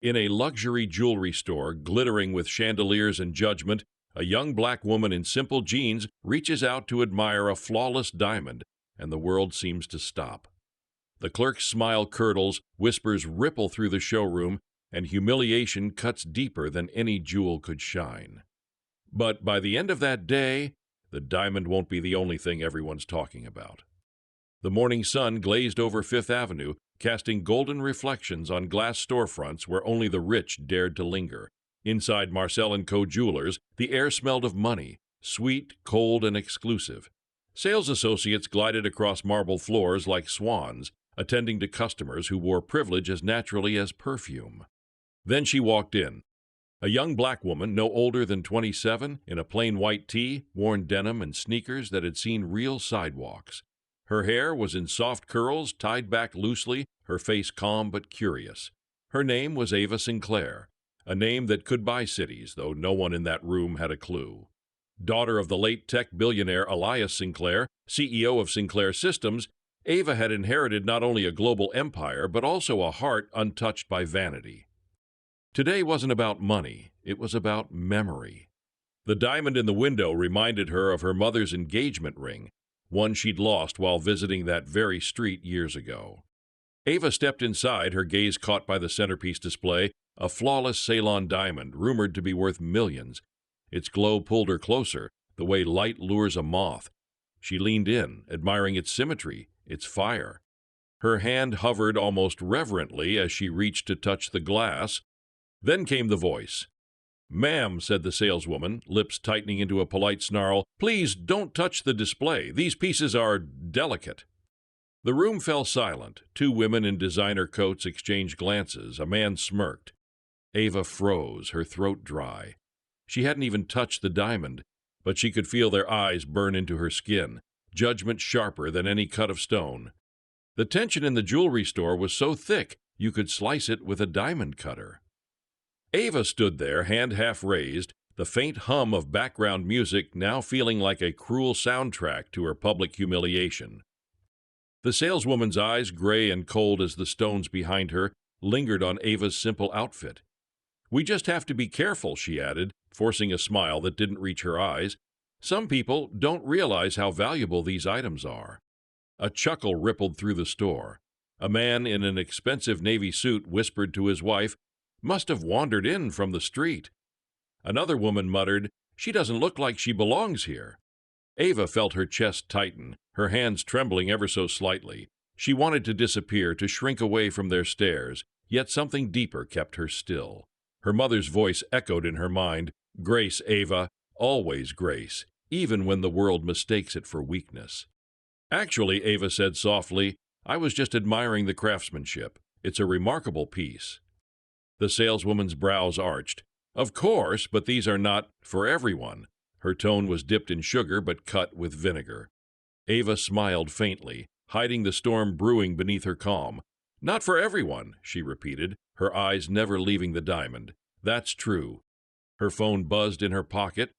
In a luxury jewelry store, glittering with chandeliers and judgment, a young black woman in simple jeans reaches out to admire a flawless diamond, and the world seems to stop. The clerk's smile curdles, whispers ripple through the showroom, and humiliation cuts deeper than any jewel could shine. But by the end of that day, the diamond won't be the only thing everyone's talking about. The morning sun glazed over Fifth Avenue, casting golden reflections on glass storefronts where only the rich dared to linger. Inside Marcel & Co. Jewelers, the air smelled of money, sweet, cold, and exclusive. Sales associates glided across marble floors like swans, attending to customers who wore privilege as naturally as perfume. Then she walked in. A young black woman, no older than 27, in a plain white tee, worn denim, and sneakers that had seen real sidewalks. Her hair was in soft curls, tied back loosely, her face calm but curious. Her name was Ava Sinclair, a name that could buy cities, though no one in that room had a clue. Daughter of the late tech billionaire Elias Sinclair, CEO of Sinclair Systems, Ava had inherited not only a global empire, but also a heart untouched by vanity. Today wasn't about money, it was about memory. The diamond in the window reminded her of her mother's engagement ring, one she'd lost while visiting that very street years ago. Ava stepped inside, her gaze caught by the centerpiece display, a flawless Ceylon diamond rumored to be worth millions. Its glow pulled her closer, the way light lures a moth. She leaned in, admiring its symmetry, its fire. Her hand hovered almost reverently as she reached to touch the glass. Then came the voice. "Ma'am," said the saleswoman, lips tightening into a polite snarl, "please don't touch the display. These pieces are delicate." The room fell silent. Two women in designer coats exchanged glances. A man smirked. Ava froze, her throat dry. She hadn't even touched the diamond, but she could feel their eyes burn into her skin, judgment sharper than any cut of stone. The tension in the jewelry store was so thick you could slice it with a diamond cutter. Ava stood there, hand half raised, the faint hum of background music now feeling like a cruel soundtrack to her public humiliation. The saleswoman's eyes, gray and cold as the stones behind her, lingered on Ava's simple outfit. "We just have to be careful," she added, forcing a smile that didn't reach her eyes. "Some people don't realize how valuable these items are." A chuckle rippled through the store. A man in an expensive navy suit whispered to his wife, "Must have wandered in from the street." Another woman muttered, "She doesn't look like she belongs here." Ava felt her chest tighten, her hands trembling ever so slightly. She wanted to disappear, to shrink away from their stares, yet something deeper kept her still. Her mother's voice echoed in her mind, "Grace, Ava, always grace, even when the world mistakes it for weakness." "Actually," Ava said softly, "I was just admiring the craftsmanship. It's a remarkable piece." The saleswoman's brows arched. "Of course, but these are not for everyone." Her tone was dipped in sugar but cut with vinegar. Ava smiled faintly, hiding the storm brewing beneath her calm. "Not for everyone," she repeated, her eyes never leaving the diamond. "That's true." Her phone buzzed in her pocket.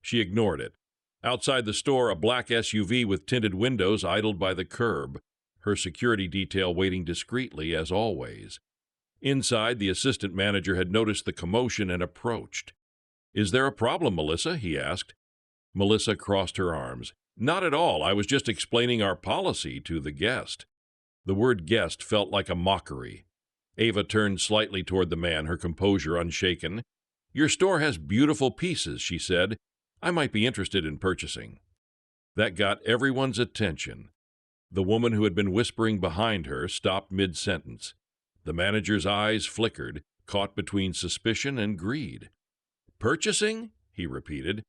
She ignored it. Outside the store, a black SUV with tinted windows idled by the curb, her security detail waiting discreetly as always. Inside, the assistant manager had noticed the commotion and approached. "Is there a problem, Melissa?" he asked. Melissa crossed her arms. "Not at all. I was just explaining our policy to the guest." The word guest felt like a mockery. Ava turned slightly toward the man, her composure unshaken. "Your store has beautiful pieces," she said. "I might be interested in purchasing." That got everyone's attention. The woman who had been whispering behind her stopped mid-sentence. The manager's eyes flickered, caught between suspicion and greed. "Purchasing?" he repeated.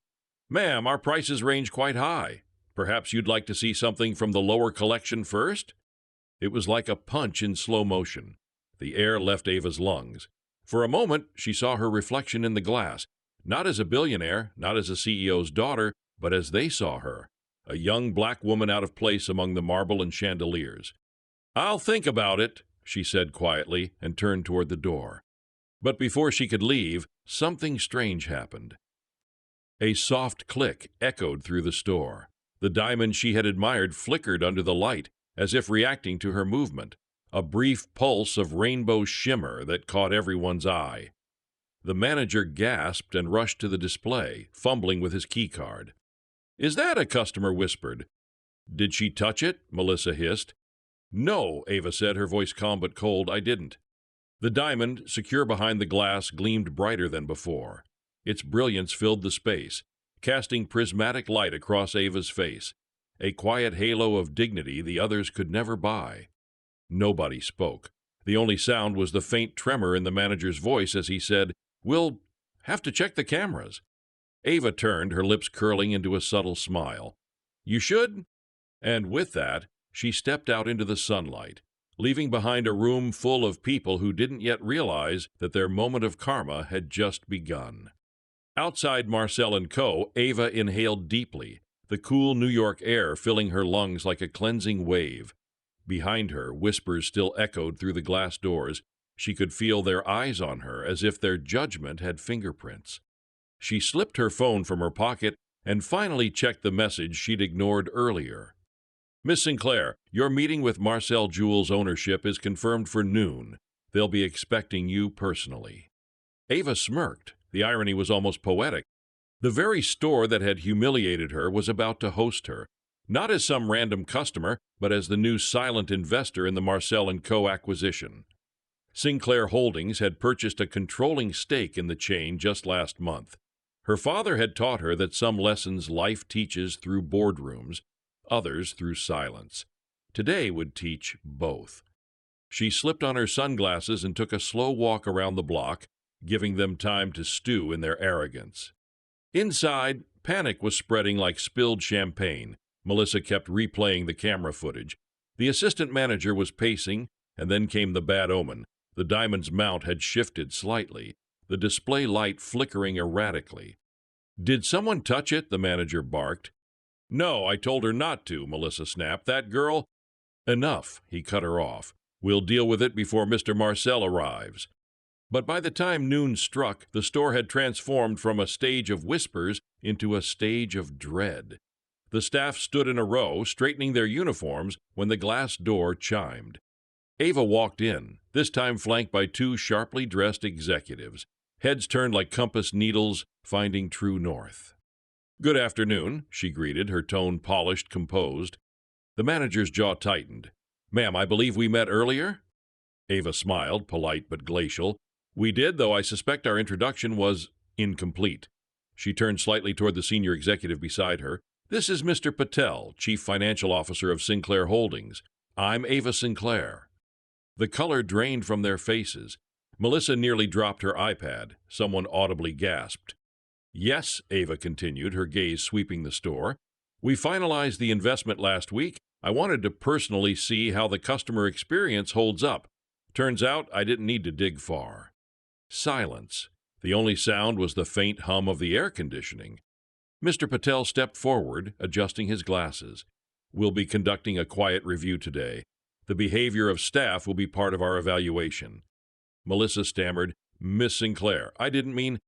"Ma'am, our prices range quite high. Perhaps you'd like to see something from the lower collection first?" It was like a punch in slow motion. The air left Ava's lungs. For a moment, she saw her reflection in the glass, not as a billionaire, not as a CEO's daughter, but as they saw her, a young black woman out of place among the marble and chandeliers. "I'll think about it," she said quietly, and turned toward the door. But before she could leave, something strange happened. A soft click echoed through the store. The diamond she had admired flickered under the light, as if reacting to her movement. a brief pulse of rainbow shimmer that caught everyone's eye. The manager gasped and rushed to the display, fumbling with his keycard. "Is that?" a customer whispered. "Did she touch it?" Melissa hissed. "No," Ava said, her voice calm but cold. "I didn't." The diamond, secure behind the glass, gleamed brighter than before. Its brilliance filled the space, casting prismatic light across Ava's face, a quiet halo of dignity the others could never buy. Nobody spoke. The only sound was the faint tremor in the manager's voice as he said, "We'll have to check the cameras." Ava turned, her lips curling into a subtle smile. "You should?" And with that, she stepped out into the sunlight, leaving behind a room full of people who didn't yet realize that their moment of karma had just begun. Outside Marcel & Co., Ava inhaled deeply, the cool New York air filling her lungs like a cleansing wave. Behind her, whispers still echoed through the glass doors. She could feel their eyes on her, as if their judgment had fingerprints. She slipped her phone from her pocket and finally checked the message she'd ignored earlier. "Miss Sinclair, your meeting with Marcel Jewel's ownership is confirmed for noon. They'll be expecting you personally." Ava smirked. The irony was almost poetic. The very store that had humiliated her was about to host her, not as some random customer, but as the new silent investor in the Marcel & Co. acquisition. Sinclair Holdings had purchased a controlling stake in the chain just last month. Her father had taught her that some lessons life teaches through boardrooms, others through silence. Today would teach both. She slipped on her sunglasses and took a slow walk around the block, giving them time to stew in their arrogance. Inside, panic was spreading like spilled champagne. Melissa kept replaying the camera footage. The assistant manager was pacing, and then came the bad omen. The diamond's mount had shifted slightly, the display light flickering erratically. "Did someone touch it?" the manager barked. "No, I told her not to," Melissa snapped. "That girl—" "Enough," he cut her off. "We'll deal with it before Mr. Marcel arrives." But by the time noon struck, the store had transformed from a stage of whispers into a stage of dread. The staff stood in a row, straightening their uniforms, when the glass door chimed. Ava walked in, this time flanked by two sharply dressed executives, heads turned like compass needles, finding true north. "Good afternoon," she greeted, her tone polished, composed. The manager's jaw tightened. "Ma'am, I believe we met earlier?" Ava smiled, polite but glacial. "We did, though I suspect our introduction was incomplete." She turned slightly toward the senior executive beside her. "This is Mr. Patel, Chief Financial Officer of Sinclair Holdings. I'm Ava Sinclair." The color drained from their faces. Melissa nearly dropped her iPad. Someone audibly gasped. "Yes," Ava continued, her gaze sweeping the store. "We finalized the investment last week. I wanted to personally see how the customer experience holds up. Turns out I didn't need to dig far." Silence. The only sound was the faint hum of the air conditioning. Mr. Patel stepped forward, adjusting his glasses. "We'll be conducting a quiet review today. The behavior of staff will be part of our evaluation." Melissa stammered, "Miss Sinclair, I didn't mean—"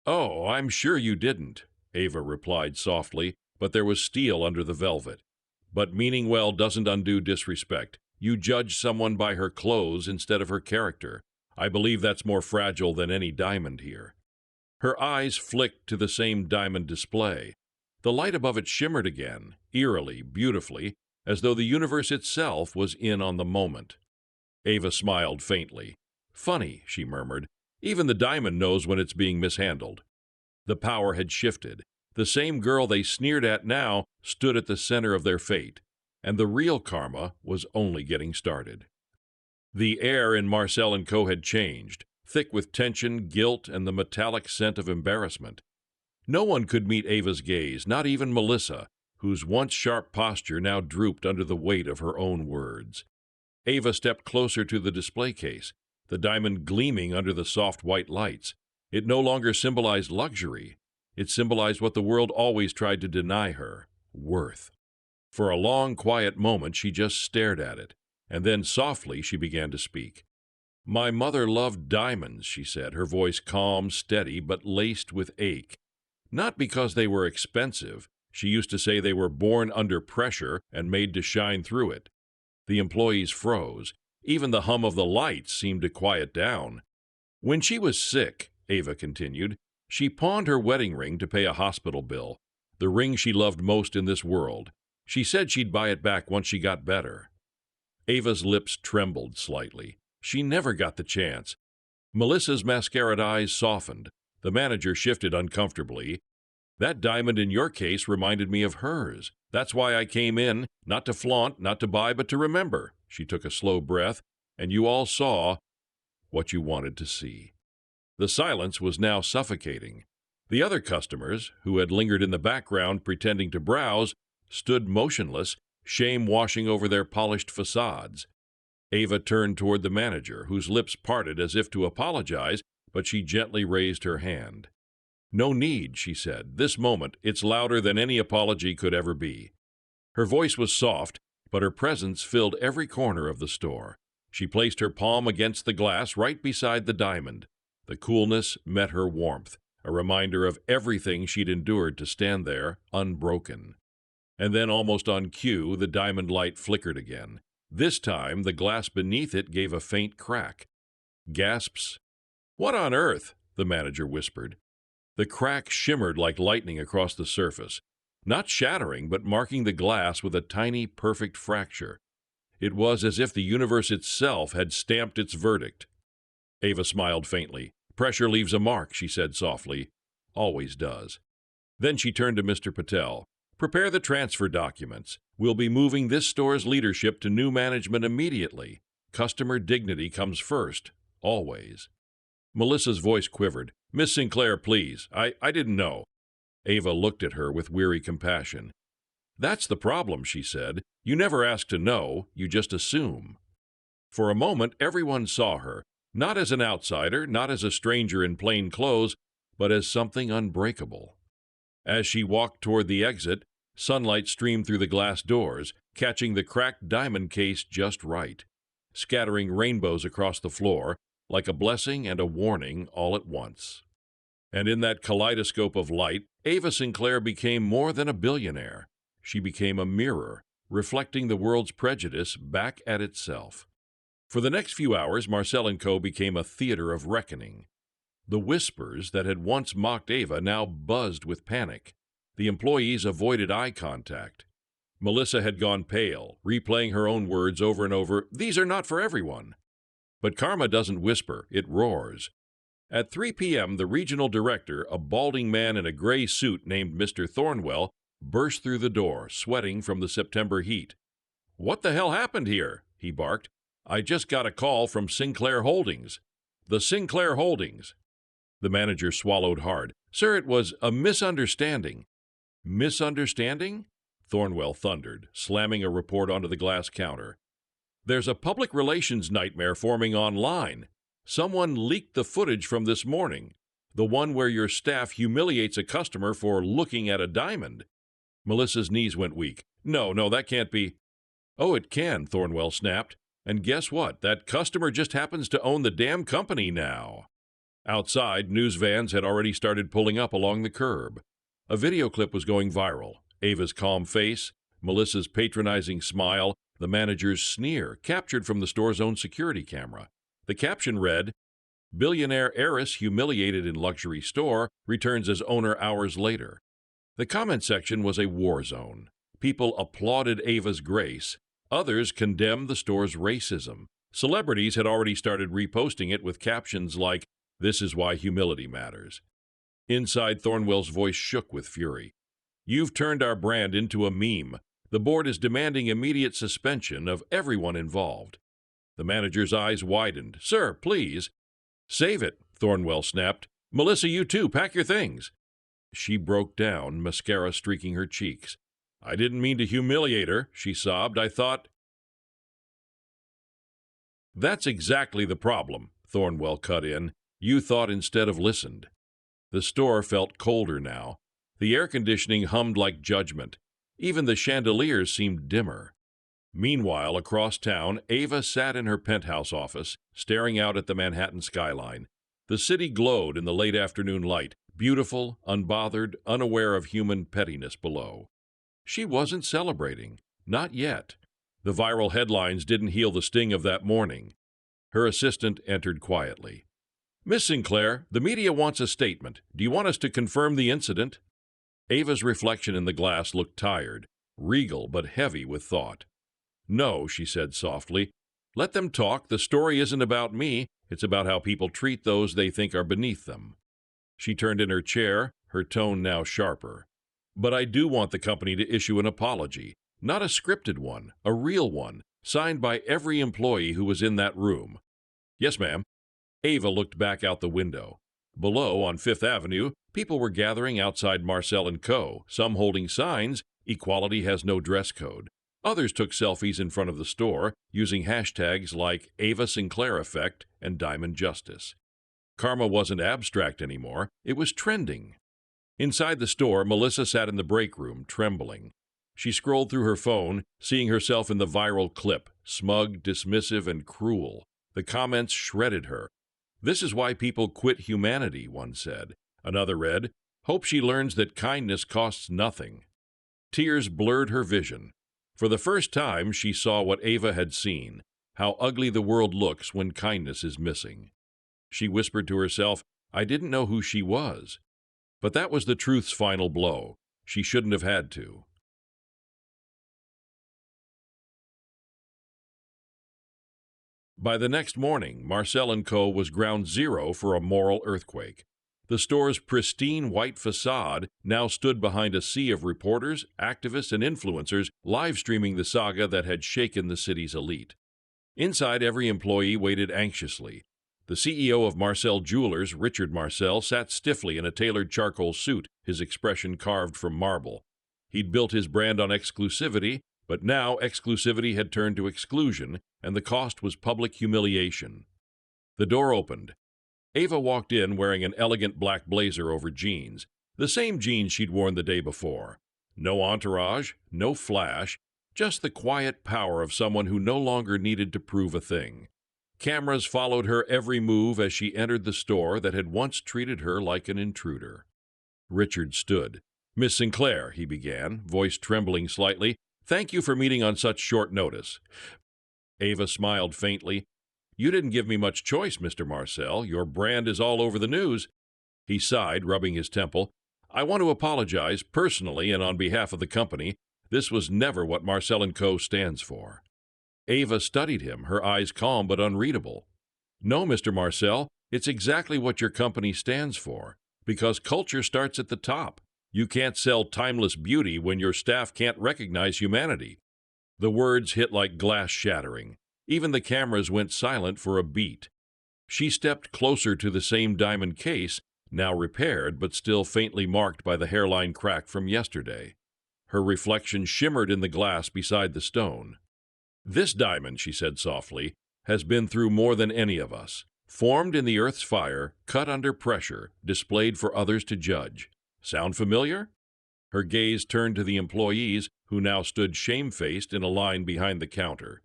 "Oh, I'm sure you didn't," Ava replied softly, but there was steel under the velvet. "But meaning well doesn't undo disrespect. You judge someone by her clothes instead of her character. I believe that's more fragile than any diamond here." Her eyes flicked to the same diamond display. The light above it shimmered again, eerily, beautifully, as though the universe itself was in on the moment. Ava smiled faintly. "Funny," she murmured. "Even the diamond knows when it's being mishandled." The power had shifted. The same girl they sneered at now stood at the center of their fate, and the real karma was only getting started. The air in Marcel & Co. had changed, thick with tension, guilt, and the metallic scent of embarrassment. No one could meet Ava's gaze, not even Melissa, whose once sharp posture now drooped under the weight of her own words. Ava stepped closer to the display case, the diamond gleaming under the soft white lights. It no longer symbolized luxury. It symbolized what the world always tried to deny her: worth. For a long, quiet moment she just stared at it, and then softly she began to speak. "My mother loved diamonds," she said, her voice calm, steady, but laced with ache. "Not because they were expensive. She used to say they were born under pressure and made to shine through it." The employees froze. Even the hum of the lights seemed to quiet down. When she was sick, Ava continued, she pawned her wedding ring to pay a hospital bill, the ring she loved most in this world. She said she'd buy it back once she got better. Ava's lips trembled slightly. She never got the chance. Melissa's mascaraed eyes softened. The manager shifted uncomfortably. That diamond in your case reminded me of hers. That's why I came in, not to flaunt, not to buy, but to remember. She took a slow breath, and you all saw what you wanted to see. The silence was now suffocating. The other customers, who had lingered in the background pretending to browse, stood motionless, shame washing over their polished facades. Ava turned toward the manager, whose lips parted as if to apologize, but she gently raised her hand. "No need," she said. "This moment, it's louder than any apology could ever be." Her voice was soft, but her presence filled every corner of the store. She placed her palm against the glass right beside the diamond. The coolness met her warmth, a reminder of everything she'd endured to stand there, unbroken. And then, almost on cue, the diamond light flickered again. This time, the glass beneath it gave a faint crack. Gasps. "What on earth?" the manager whispered. The crack shimmered like lightning across the surface, not shattering, but marking the glass with a tiny, perfect fracture. It was as if the universe itself had stamped its verdict. Ava smiled faintly. "Pressure leaves a mark," she said softly. "Always does." Then she turned to Mr. Patel. "Prepare the transfer documents. We'll be moving this store's leadership to new management immediately. Customer dignity comes first, always." Melissa's voice quivered. "Miss Sinclair, please. I didn't know." Ava looked at her with weary compassion. "That's the problem," she said. "You never ask to know, you just assume." For a moment, everyone saw her, not as an outsider, not as a stranger in plain clothes, but as something unbreakable. As she walked toward the exit, sunlight streamed through the glass doors, catching the cracked diamond case just right, scattering rainbows across the floor, like a blessing and a warning all at once. And in that kaleidoscope of light, Ava Sinclair became more than a billionaire. She became a mirror, reflecting the world's prejudice back at itself. For the next few hours, Marcel & Co. became a theater of reckoning. The whispers that had once mocked Ava now buzzed with panic. The employees avoided eye contact. Melissa had gone pale, replaying her own words over and over. "These are not for everyone." But karma doesn't whisper, it roars. At 3 p.m., the regional director, a balding man in a gray suit named Mr. Thornwell, burst through the door, sweating from the September heat. "What the hell happened here?" he barked. "I just got a call from Sinclair Holdings." "The Sinclair Holdings." The manager swallowed hard. "Sir, it was a misunderstanding." "Misunderstanding?" Thornwell thundered, slamming a report onto the glass counter. "There's a public relations nightmare forming online. Someone leaked the footage from this morning, the one where your staff humiliates a customer for looking at a diamond." Melissa's knees went weak. No, that can't be." "Oh, it can," Thornwell snapped. "And guess what? That customer just happens to own the damn company now." Outside, news vans had already started pulling up along the curb. A video clip was going viral. Ava's calm face, Melissa's patronizing smile, the manager's sneer, captured from the store's own security camera. The caption read, "Billionaire heiress humiliated in luxury store returns as owner hours later." The comment section was a war zone. People applauded Ava's grace. Others condemned the store's racism. Celebrities had already started reposting it with captions like, "This is why humility matters." Inside, Thornwell's voice shook with fury. "You've turned our brand into a meme. The board is demanding immediate suspension of everyone involved." The manager's eyes widened. "Sir, please." "Save it," Thornwell snapped. "Melissa, you too, pack your things." She broke down, mascara streaking her cheeks. "I didn't mean to humiliate her," she sobbed. "I thought—" "That's exactly the problem," Thornwell cut in. "You thought instead of listened." The store felt colder now. The air conditioning hummed like judgment. Even the chandeliers seemed dimmer. Meanwhile, across town, Ava sat in her penthouse office, staring out at the Manhattan skyline. The city glowed in the late afternoon light, beautiful, unbothered, unaware of human pettiness below. She wasn't celebrating. Not yet. The viral headlines didn't heal the sting of that morning. Her assistant entered quietly. "Miss Sinclair, the media wants a statement. Do you want us to confirm the incident?" Ava's reflection in the glass looked tired, regal but heavy with thought. "No," she said softly. "Let them talk. The story isn't about me. It's about how people treat those they think are beneath them." She turned in her chair, her tone now sharper. "But I do want the company to issue an apology. Not a scripted one, a real one, signed by every employee who was in that room." "Yes, ma'am." Ava looked back out the window. Below, on Fifth Avenue, people were gathering outside Marcel & Co., some holding signs, "Equality has no dress code." Others took selfies in front of the store, using hashtags like Ava Sinclair Effect and Diamond Justice. Karma wasn't abstract anymore, it was trending. Inside the store, Melissa sat in the break room, trembling. She scrolled through her phone, seeing herself in the viral clip, smug, dismissive, and cruel. The comments shredded her. "This is why people quit humanity," one said. Another read, "Hope she learns that kindness costs nothing." Tears blurred her vision. For the first time, she saw what Ava had seen, how ugly the world looks when kindness is missing. She whispered to herself, "I didn't know who she was." But that was the truth's final blow. She shouldn't have had to. By the next morning, Marcel & Co. was ground zero for a moral earthquake. The store's pristine white facade now stood behind a sea of reporters, activists, and influencers live streaming the saga that had shaken the city's elite. Inside, every employee waited anxiously. The CEO of Marcel Jewelers, Richard Marcel, sat stiffly in a tailored charcoal suit, his expression carved from marble. He'd built his brand on exclusivity, but now exclusivity had turned to exclusion, and the cost was public humiliation. The door opened. Ava walked in wearing an elegant black blazer over jeans, the same jeans she'd worn the day before. No entourage, no flash, just the quiet power of someone who no longer needed to prove a thing. Cameras followed her every move as she entered the store that had once treated her like an intruder. Richard stood. "Miss Sinclair," he began, voice trembling slightly, "thank you for meeting on such short notice." Ava smiled faintly. "You didn't give me much choice, Mr. Marcel. Your brand is all over the news." He sighed, rubbing his temple. "I want to apologize, personally and on behalf of the company. This was never what Marcel & Co. stands for." Ava studied him, her eyes calm but unreadable. "No, Mr. Marcel, it's exactly what your company stands for. Because culture starts at the top. You can't sell timeless beauty when your staff can't recognize humanity." The words hit like glass shattering. Even the cameras went silent for a beat. She stepped closer to the same diamond case, now repaired but still faintly marked by the hairline crack from yesterday. Her reflection shimmered in the glass beside the stone. "This diamond," she said softly, "has been through more than any of us. Formed in the earth's fire, cut under pressure, displayed for others to judge. Sound familiar?" Her gaze turned to the employees, who now stood shamefaced in a line behind the counter.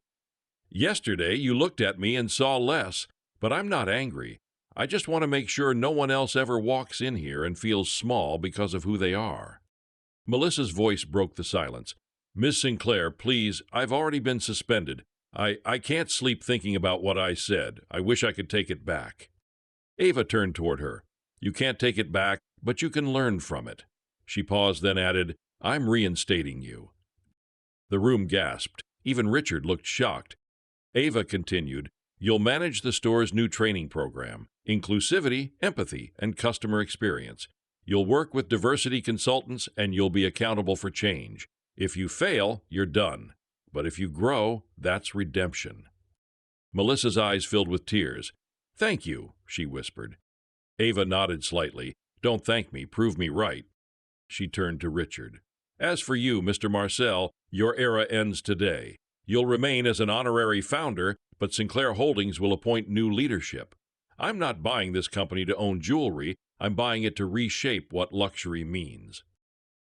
"Yesterday you looked at me and saw less, but I'm not angry. I just want to make sure no one else ever walks in here and feels small because of who they are." Melissa's voice broke the silence. "Miss Sinclair, please, I've already been suspended. I can't sleep thinking about what I said. I wish I could take it back." Ava turned toward her. "You can't take it back, but you can learn from it." She paused, then added, "I'm reinstating you." The room gasped. Even Richard looked shocked. Ava continued, "You'll manage the store's new training program, inclusivity, empathy, and customer experience. You'll work with diversity consultants, and you'll be accountable for change. If you fail, you're done. But if you grow, that's redemption." Melissa's eyes filled with tears. "Thank you," she whispered. Ava nodded slightly. "Don't thank me, prove me right." She turned to Richard. "As for you, Mr. Marcel, your era ends today. You'll remain as an honorary founder, but Sinclair Holdings will appoint new leadership. I'm not buying this company to own jewelry. I'm buying it to reshape what luxury means."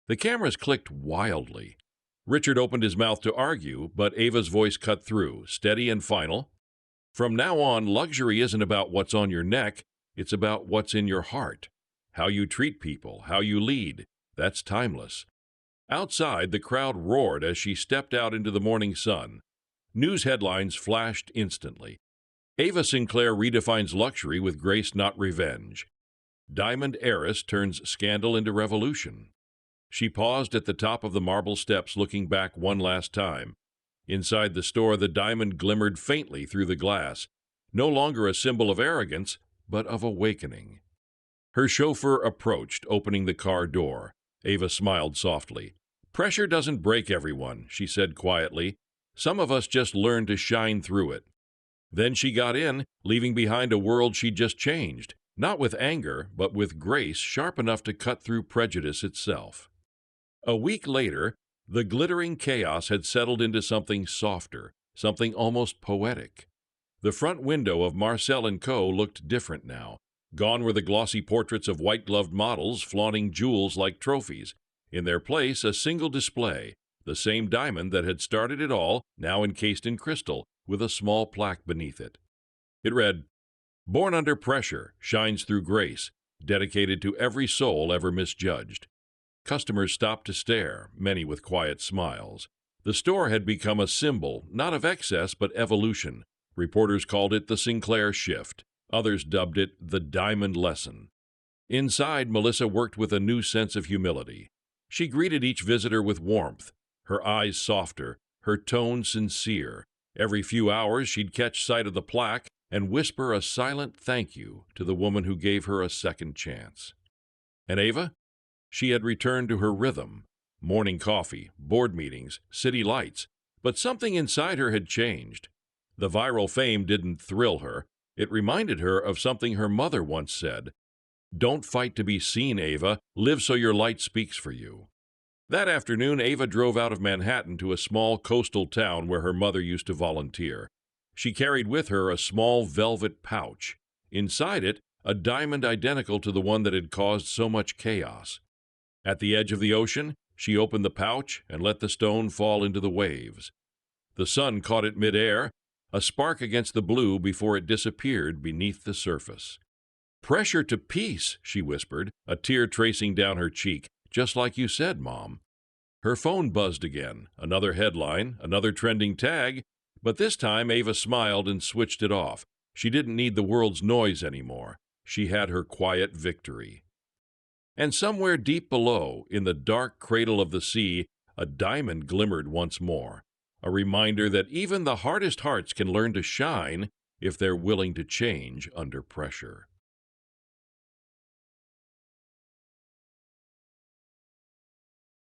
The cameras clicked wildly. Richard opened his mouth to argue, but Ava's voice cut through, steady and final. "From now on, luxury isn't about what's on your neck. It's about what's in your heart. How you treat people, how you lead. That's timeless." Outside, the crowd roared as she stepped out into the morning sun. News headlines flashed instantly. Ava Sinclair redefines luxury with grace, not revenge. Diamond heiress turns scandal into revolution. She paused at the top of the marble steps, looking back one last time. Inside the store, the diamond glimmered faintly through the glass, no longer a symbol of arrogance, but of awakening. Her chauffeur approached, opening the car door. Ava smiled softly. "Pressure doesn't break everyone," she said quietly. "Some of us just learn to shine through it." Then she got in, leaving behind a world she'd just changed, not with anger, but with grace sharp enough to cut through prejudice itself. A week later, the glittering chaos had settled into something softer, something almost poetic. The front window of Marcel & Co. looked different now. Gone were the glossy portraits of white-gloved models flaunting jewels like trophies. In their place, a single display, the same diamond that had started it all, now encased in crystal, with a small plaque beneath it. It read, "Born under pressure, shines through grace, dedicated to every soul ever misjudged." Customers stopped to stare, many with quiet smiles. The store had become a symbol, not of excess, but evolution. Reporters called it the Sinclair Shift. Others dubbed it the Diamond Lesson. Inside, Melissa worked with a new sense of humility. She greeted each visitor with warmth, her eyes softer, her tone sincere. Every few hours, she'd catch sight of the plaque and whisper a silent thank you to the woman who gave her a second chance. And Ava? She had returned to her rhythm. Morning coffee, board meetings, city lights. But something inside her had changed. The viral fame didn't thrill her. It reminded her of something her mother once said. "Don't fight to be seen, Ava. Live so your light speaks for you." That afternoon, Ava drove out of Manhattan to a small coastal town where her mother used to volunteer. She carried with her a small velvet pouch. Inside it, a diamond identical to the one that had caused so much chaos. At the edge of the ocean, she opened the pouch and let the stone fall into the waves. The sun caught it midair, a spark against the blue before it disappeared beneath the surface. "Pressure to peace," she whispered, a tear tracing down her cheek. "Just like you said, Mom." Her phone buzzed again. Another headline, another trending tag, but this time Ava smiled and switched it off. She didn't need the world's noise anymore. She had her quiet victory. And somewhere deep below, in the dark cradle of the sea, a diamond glimmered once more, a reminder that even the hardest hearts can learn to shine if they're willing to change under pressure.